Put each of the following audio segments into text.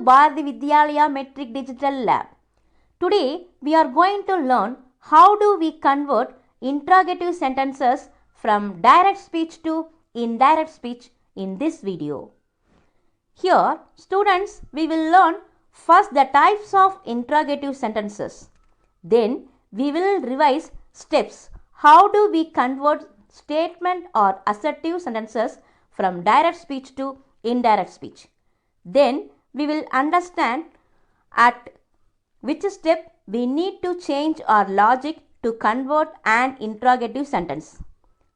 Bharati Vidyalaya Metric Digital Lab. Today we are going to learn how do we convert interrogative sentences from direct speech to indirect speech in this video. Here, students, we will learn first the types of interrogative sentences. Then we will revise steps. How do we convert statement or assertive sentences from direct speech to indirect speech? Then we will understand at which step we need to change our logic to convert an interrogative sentence.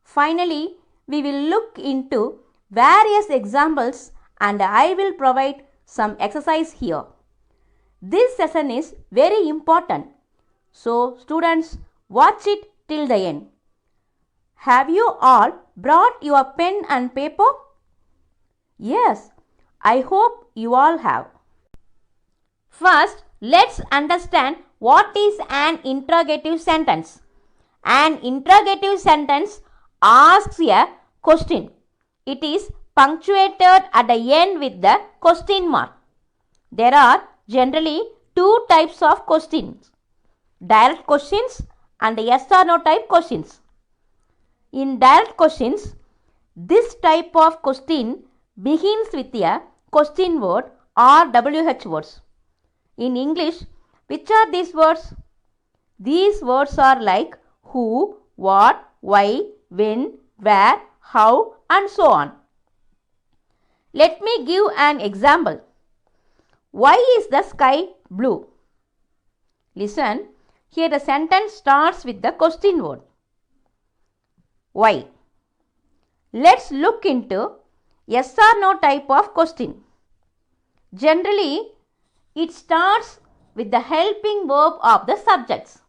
Finally, we will look into various examples and I will provide some exercise here. This session is very important. So, students, watch it till the end. Have you all brought your pen and paper? Yes, I hope you all have. First, let's understand what is an interrogative sentence. An interrogative sentence asks a question. It is punctuated at the end with the question mark. There are generally two types of questions: direct questions and yes or no type questions. In direct questions, this type of question begins with a question word or WH words. In English, which are these words? These words are like who, what, why, when, where, how and so on. Let me give an example. Why is the sky blue? Listen, here the sentence starts with the question word. Why? Let's look into yes or no type of question. Generally, it starts with the helping verb of the subjects.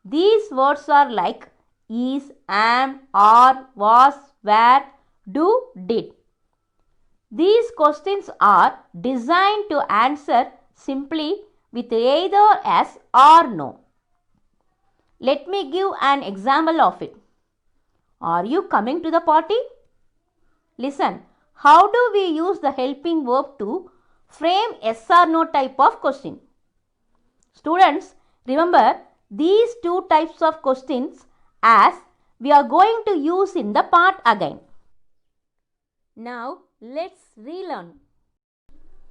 These words are like is, am, are, was, were, do, did. These questions are designed to answer simply with either yes or no. Let me give an example of it. Are you coming to the party? Listen, how do we use the helping verb to frame yes or no type of question? Students, remember these two types of questions as we are going to use in the part again. Now, let's relearn.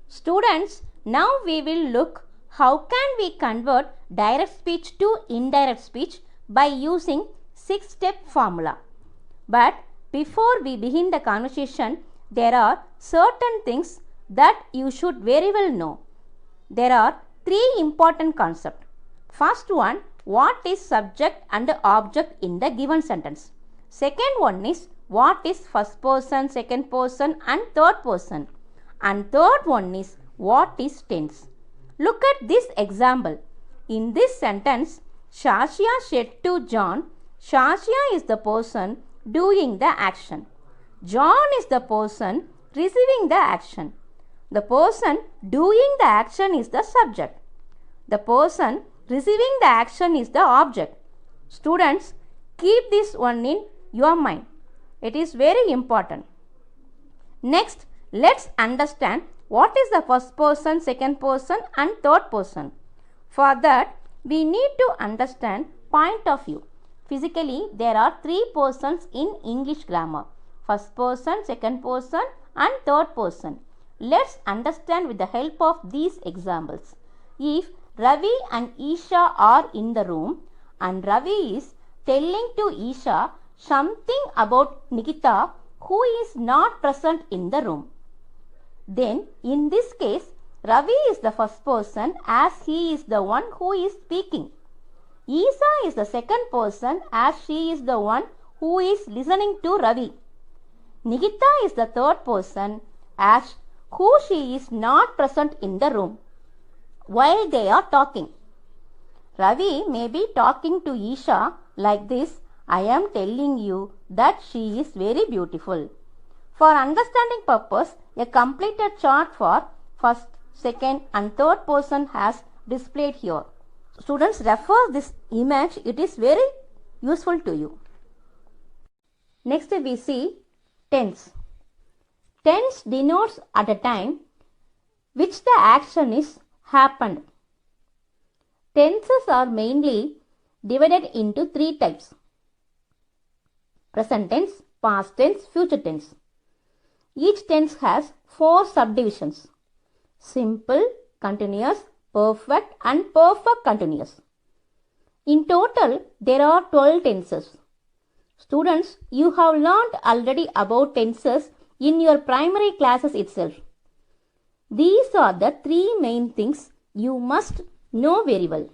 Students, now we will look how can we convert direct speech to indirect speech by using 6-step formula. But before we begin the conversation, there are certain things that you should very well know. There are 3 important concepts. First one, what is subject and object in the given sentence. Second one is what is first person, second person and third person. And third one is what is tense. Look at this example. In this sentence, Shashya said to John, Shashya is the person doing the action. John is the person receiving the action. The person doing the action is the subject. The person receiving the action is the object. Students, keep this one in your mind. It is very important. Next, let's understand what is the first person, second person and third person. For that, we need to understand point of view. Physically, there are 3 persons in English grammar. First person, second person and third person. Let's understand with the help of these examples. If Ravi and Isha are in the room and Ravi is telling to Isha something about Nikita who is not present in the room, then in this case, Ravi is the first person as he is the one who is speaking. Isha is the second person as she is the one who is listening to Ravi. Nikita is the third person as who she is not present in the room while they are talking. Ravi may be talking to Isha like this, I am telling you that she is very beautiful. For understanding purpose, a completed chart for first, second and third person has displayed here. Students, refer this image, it is very useful to you. Next we see tense. Tense denotes at a time which the action is happened. Tenses are mainly divided into three types: present tense, past tense, future tense. Each tense has four subdivisions: simple, continuous, perfect and perfect continuous. In total, there are 12 tenses. Students, you have learned already about tenses in your primary classes itself. These are the three main things you must know very well.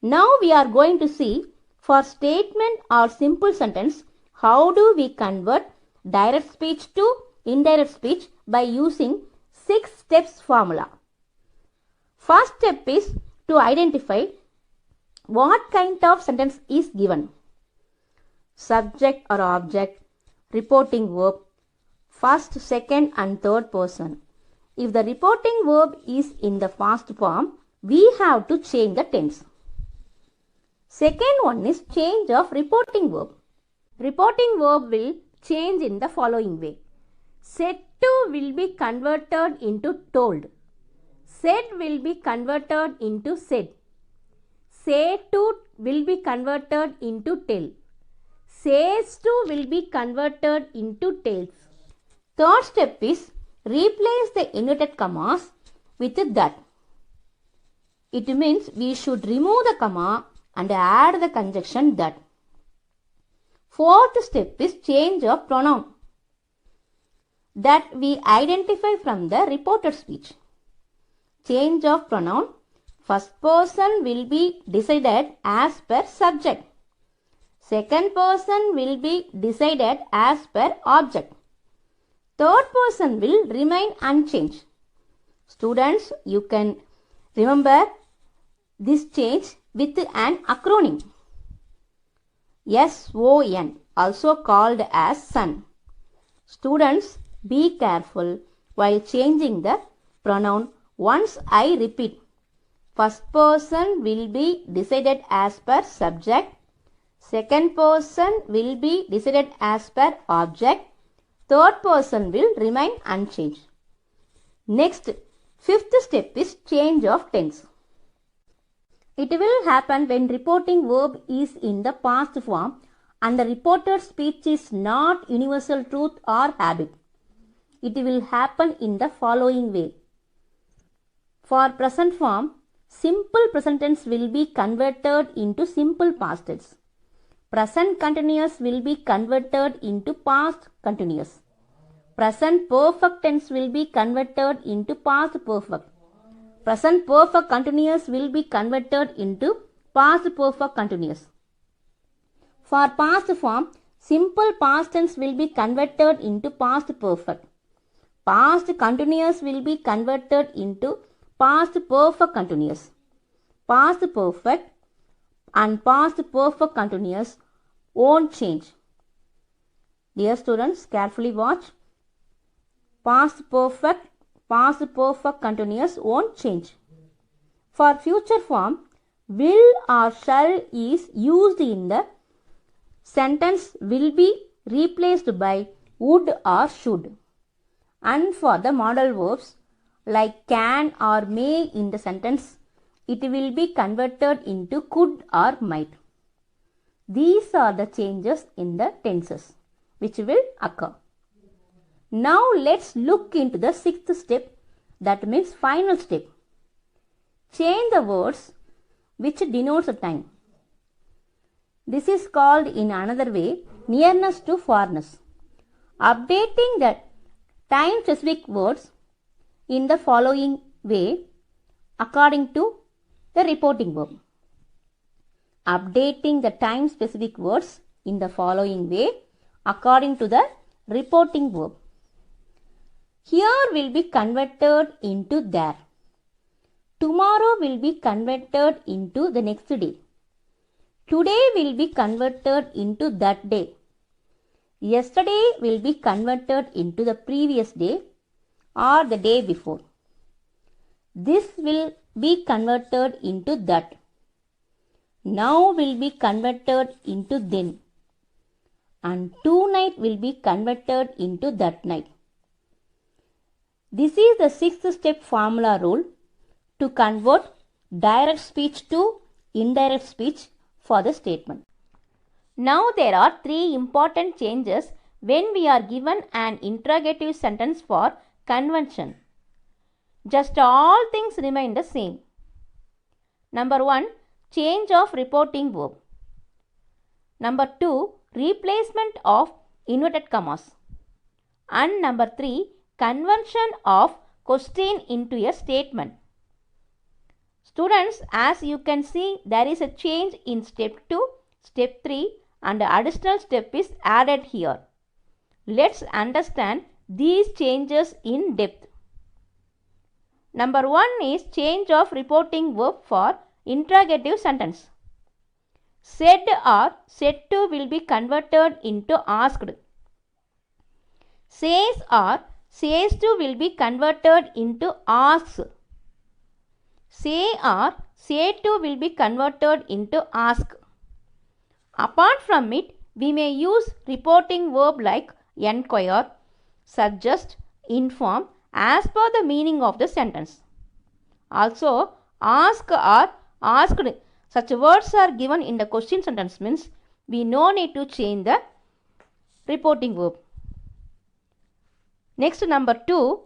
Now we are going to see, for statement or simple sentence, how do we convert direct speech to indirect speech by using 6 steps formula. First step is to identify what kind of sentence is given: subject or object, reporting verb, first, second and third person. If the reporting verb is in the past form, we have to change the tense. Second one is change of reporting verb. Reporting verb will change in the following way. Said to will be converted into told. Said will be converted into said. Say to will be converted into tell. Says to will be converted into tells. Third step is replace the inverted commas with that. It means we should remove the comma and add the conjunction that. Fourth step is change of pronoun that we identify from the reported speech. Change of pronoun. First person will be decided as per subject. Second person will be decided as per object. Third person will remain unchanged. Students, you can remember this change with an acronym. SON, also called as son. Students, be careful while changing the pronoun. Once I repeat, first person will be decided as per subject. Second person will be decided as per object. Third person will remain unchanged. Next, fifth step is change of tense. It will happen when reporting verb is in the past form and the reported speech is not universal truth or habit. It will happen in the following way. For present form, simple present tense will be converted into simple past tense. Present continuous will be converted into past continuous. Present perfect tense will be converted into past perfect. Present perfect continuous will be converted into past perfect continuous. For past form, simple past tense will be converted into past perfect. Past continuous will be converted into past perfect continuous. Past perfect and past perfect continuous won't change. Dear students, carefully watch. Past perfect continuous won't change. For future form, will or shall is used in the sentence will be replaced by would or should. And for the modal verbs like can or may in the sentence, it will be converted into could or might. These are the changes in the tenses which will occur. Now let's look into the sixth step, that means final step. Change the words which denotes the time. This is called in another way nearness to farness. Updating the time specific words in the following way according to the reporting verb. Updating the time specific words in the following way according to the reporting verb. Here will be converted into there. Tomorrow will be converted into the next day. Today will be converted into that day. Yesterday will be converted into the previous day or the day before. This will be converted into that. Now will be converted into then. And tonight will be converted into that night. This is the sixth step formula rule to convert direct speech to indirect speech for the statement. Now there are three important changes when we are given an interrogative sentence for convention. Just all things remain the same. Number 1, change of reporting verb. Number 2, replacement of inverted commas. And number 3, conversion of question into a statement. Students, as you can see, there is a change in step 2, step 3 and the additional step is added here. Let's understand these changes in depth. Number 1 is change of reporting verb for interrogative sentence. Said or said to will be converted into asked. Says or says to will be converted into asks. Say or say to will be converted into ask. Apart from it, we may use reporting verb like enquire, suggest, inform as per the meaning of the sentence. Also, ask or asked, such words are given in the question sentence means we no need to change the reporting verb. Next, number 2,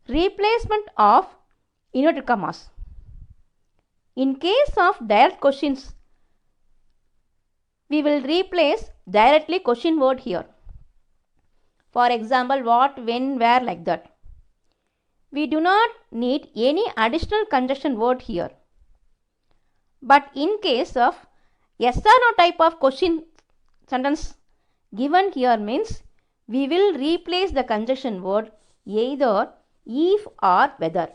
replacement of inverted commas. In case of direct questions, we will replace directly question word here. For example, what, when, where, like that. We do not need any additional conjunction word here. But in case of yes or no type of question sentence given here means we will replace the conjunction word either if or whether.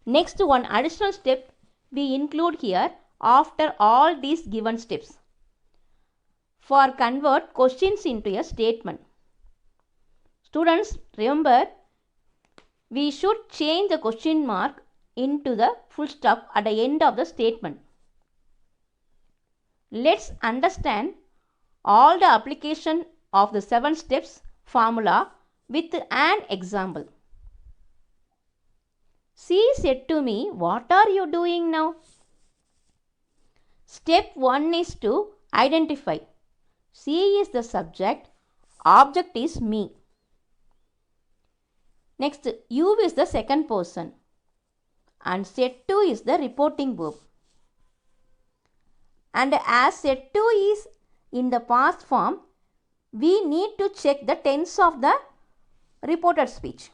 Next, one additional step we include here after all these given steps for convert questions into a statement. Students, remember, we should change the question mark into the full stop at the end of the statement. Let's understand all the application of the 7 steps formula with an example. She said to me, "What are you doing now?" Step 1 is to identify. She is the subject, object is me. Next, you is the second person and said to is the reporting verb. And as said to is in the past form, we need to check the tense of the reported speech.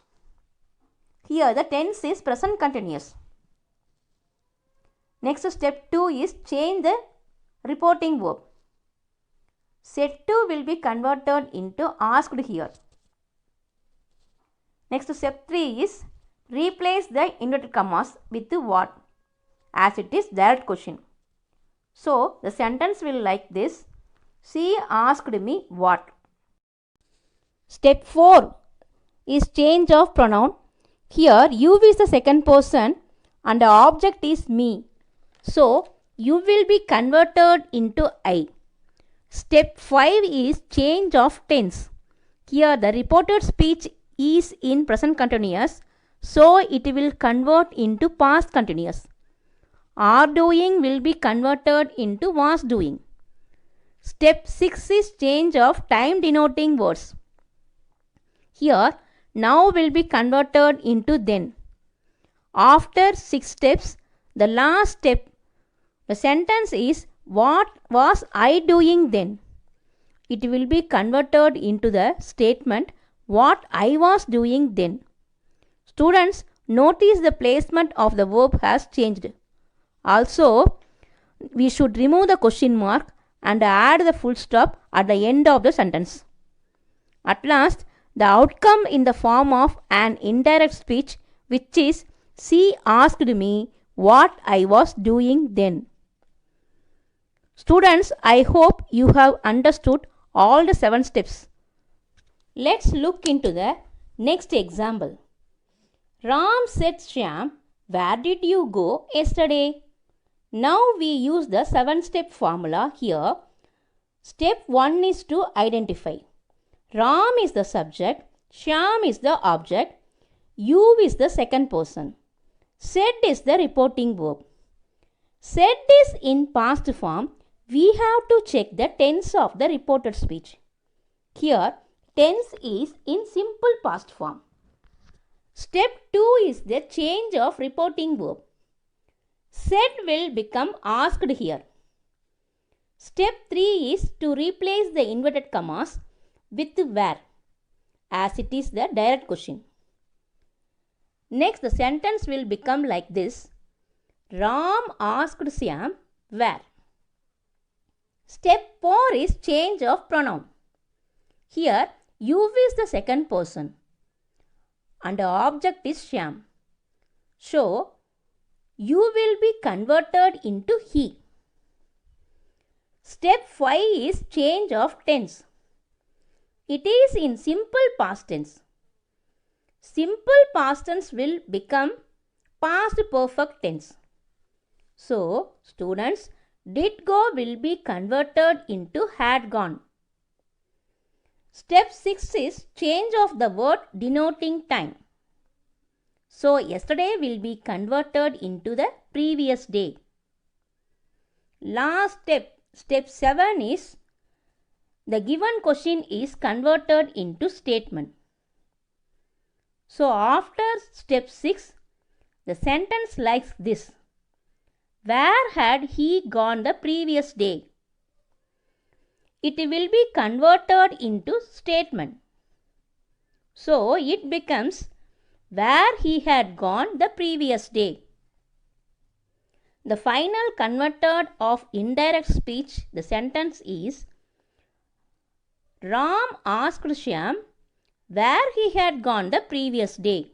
Here the tense is present continuous. Next, step 2 is change the reporting verb. Said to will be converted into asked here. Next, step 3 is replace the inverted commas with what, as it is direct question. So, the sentence will like this: she asked me what. Step 4 is change of pronoun. Here, you is the second person and the object is me. So, you will be converted into I. Step 5 is change of tense. Here, the reported speech is in present continuous, so it will convert into past continuous. Are doing will be converted into was doing. Step 6 is change of time denoting words. Here, now will be converted into then. After 6 steps, the last step, the sentence is what was I doing then? It will be converted into the statement what I was doing then. Students, notice the placement of the verb has changed. Also, we should remove the question mark and add the full stop at the end of the sentence. At last, the outcome in the form of an indirect speech, which is she asked me what I was doing then. Students, I hope you have understood all the 7 steps. Let's look into the next example. Ram said, "Shyam, where did you go yesterday?" Now we use the 7-step formula here. Step 1 is to identify. Ram is the subject, Shyam is the object. You is the second person. Said is the reporting verb. Said is in past form. We have to check the tense of the reported speech. Here, tense is in simple past form. Step 2 is the change of reporting verb. Said will become asked here. Step 3 is to replace the inverted commas with where, as it is the direct question. Next, the sentence will become like this. Ram asked Shyam where. Step 4 is change of pronoun. Here, you is the second person and the object is Shyam. So, you will be converted into he. Step 5 is change of tense. It is in simple past tense. Simple past tense will become past perfect tense. So, students, did go will be converted into had gone. Step 6 is change of the word denoting time. So, yesterday will be converted into the previous day. Last step, step 7 is the given question is converted into statement. So, after step 6, the sentence like this. Where had he gone the previous day? It will be converted into statement. So, it becomes where he had gone the previous day. The final converted of indirect speech, the sentence is Ram asked Shyam where he had gone the previous day.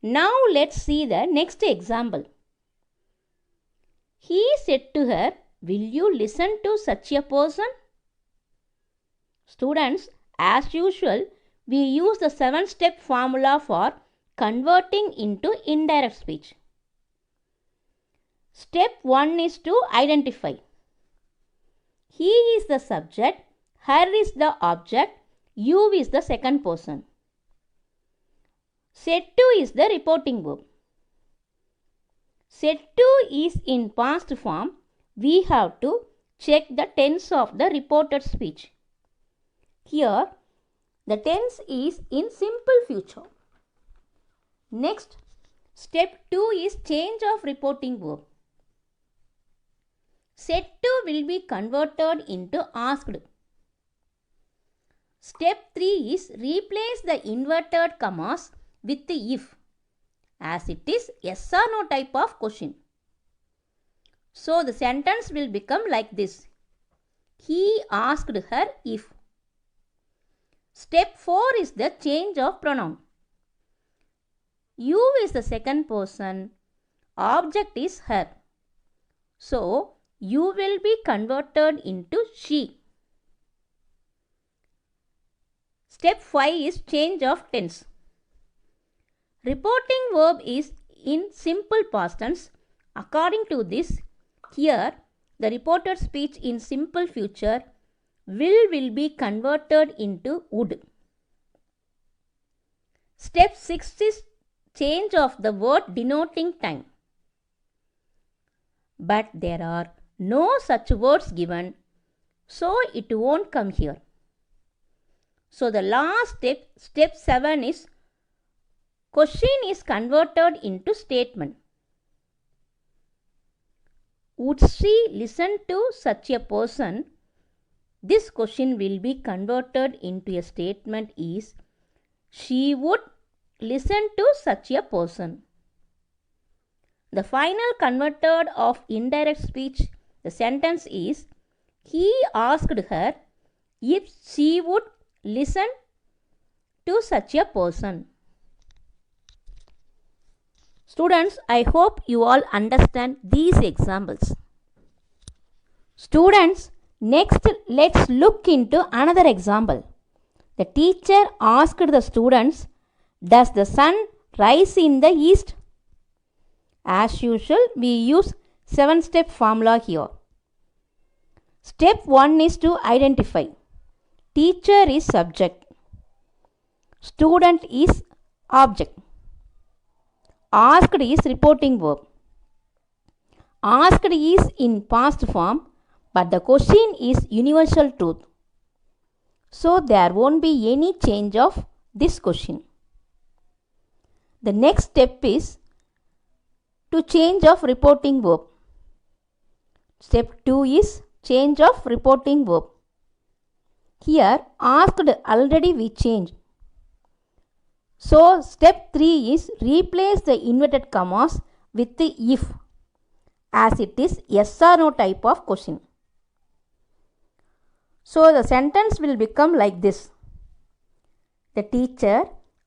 Now let's see the next example. He said to her, will you listen to such a person? Students, as usual, we use the 7-step formula for converting into indirect speech. Step 1 is to identify. He is the subject, her is the object, you is the second person. Said to is the reporting verb. Said to is in past form. We have to check the tense of the reported speech. Here, the tense is in simple future. Next, step 2 is change of reporting verb. Said to will be converted into asked. Step 3 is replace the inverted commas with the if, as it is yes or no type of question. So, the sentence will become like this. He asked her if. Step 4 is the change of pronoun. You is the second person, object is her. So, you will be converted into she. Step 5 is change of tense. Reporting verb is in simple past tense. According to this, here the reported speech in simple future will be converted into would. Step 6 is change of the word denoting time. But there are no such words given, so it won't come here. So the last step, step 7 is question is converted into statement. Would she listen to such a person? This question will be converted into a statement is she would listen to such a person. The final converted of indirect speech, the sentence is he asked her if she would listen to such a person. Students, I hope you all understand these examples. Students, next let's look into another example. The teacher asked the students, does the sun rise in the east? As usual, we use 7-step formula here. Step 1 is to identify. Teacher is subject. Student is object. Asked is reporting verb. Asked is in past form, but the question is universal truth. So there won't be any change of this question. The next step is to change of reporting verb. Step 2 is change of reporting verb. Here asked already we changed. So step 3 is replace the inverted commas with the if, as it is yes or no type of question. So the sentence will become like this. The teacher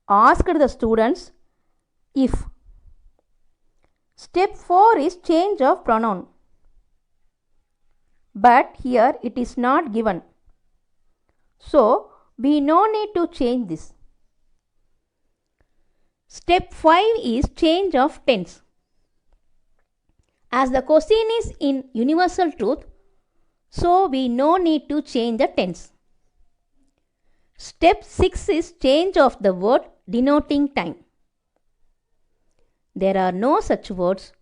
asked the students if. Step 4 is change of pronoun. But here it is not given. So we no need to change this. Step 5 is change of tense. As the question is in universal truth, so we no need to change the tense. Step 6 is change of the word denoting time. There are no such words,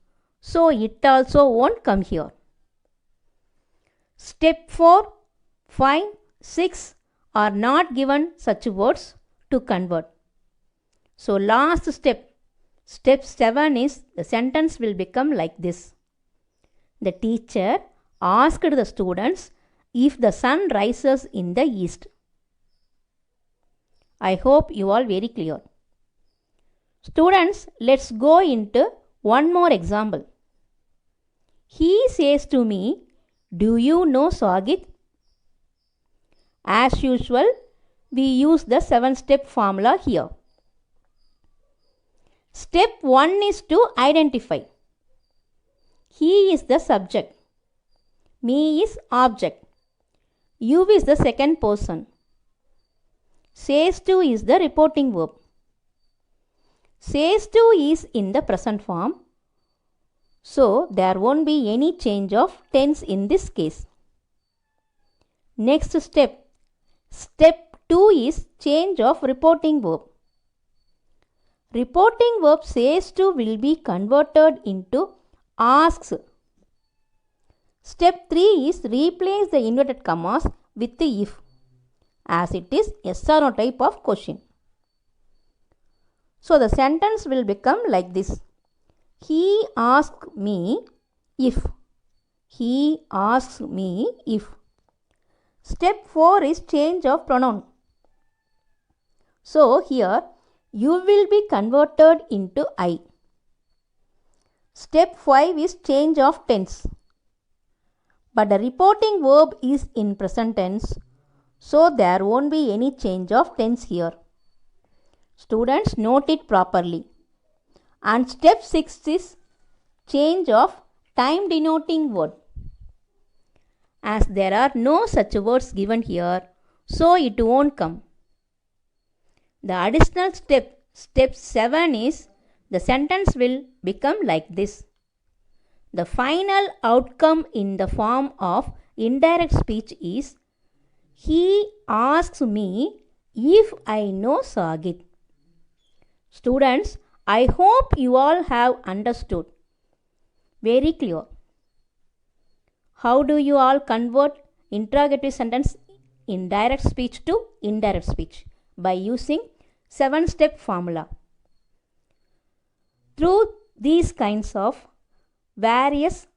so it also won't come here. Step 4, 5, 6 are not given such words to convert. So last step, step 7 is the sentence will become like this. The teacher asked the students if the sun rises in the east. I hope you all very clear. Students, let's go into one more example. He says to me, do you know Sagit? As usual, we use the 7-step formula here. Step 1 is to identify. He is the subject. Me is object. You is the second person. Says to is the reporting verb. Says to is in the present form. So there won't be any change of tense in this case. Next step. Step 2 is change of reporting verb. Reporting verb says to will be converted into asks. Step 3 is replace the inverted commas with the if, as it is yes or no type of question. So the sentence will become like this. He asked me if. He asks me if. Step 4 is change of pronoun. So here you will be converted into I. Step 5 is change of tense. But the reporting verb is in present tense, so there won't be any change of tense here. Students, note it properly. And step 6 is change of time denoting word. As there are no such words given here, so it won't come. The additional step, step 7 is the sentence will become like this. The final outcome in the form of indirect speech is he asks me if I know Sagit. Students, I hope you all have understood. Very clear. How do you all convert interrogative sentence in direct speech to indirect speech? By using 7-step formula. Through these kinds of various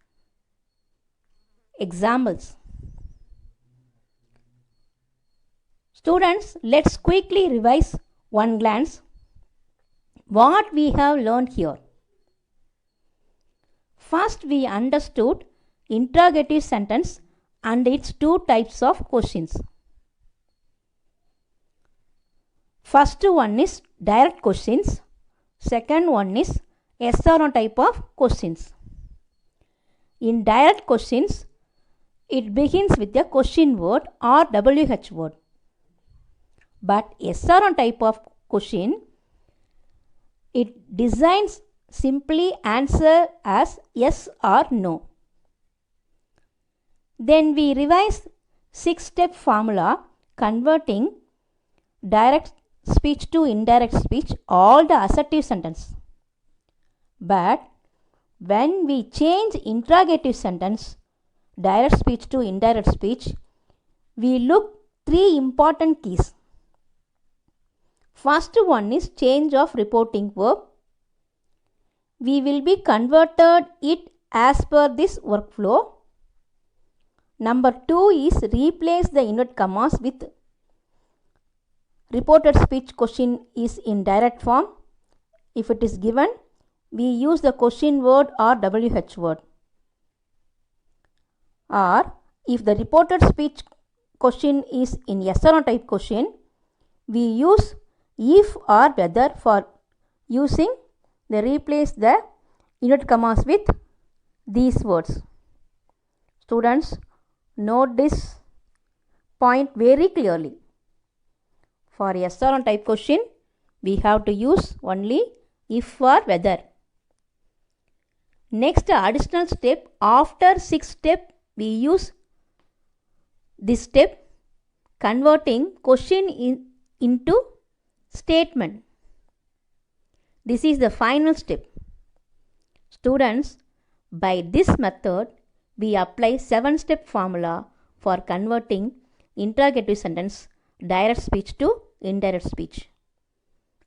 examples. Students, let's quickly revise one glance what we have learned here. First, we understood interrogative sentence and its two types of questions. First one is direct questions. Second one is yes or no type of questions. In direct questions, it begins with a question word or WH word. But yes or no type of question, it designs simply answer as yes or no. Then we revise 6-step formula converting direct speech to indirect speech, all the assertive sentence. But when we change interrogative sentence, direct speech to indirect speech, we look three important keys. First one is change of reporting verb. We will be converted it as per this workflow. Number 2 is replace the inverted commas with reported speech question is in direct form. If it is given, we use the question word or WH word. Or if the reported speech question is in yes or no type question, we use if or whether for using the replace the inverted commas with these words. Students, note this point very clearly. For yes or no type question, we have to use only if or whether. Next additional step, after 6th step, we use this step converting question into statement. This is the final step. Students, by this method, we apply 7-step formula for converting interrogative sentence direct speech to indirect speech.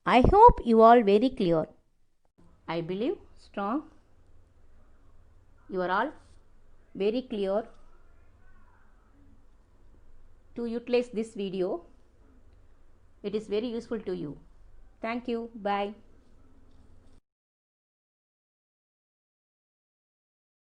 I hope you all very clear. I believe strong. You are all very clear to utilize this video. It is very useful to you. Thank you. Bye.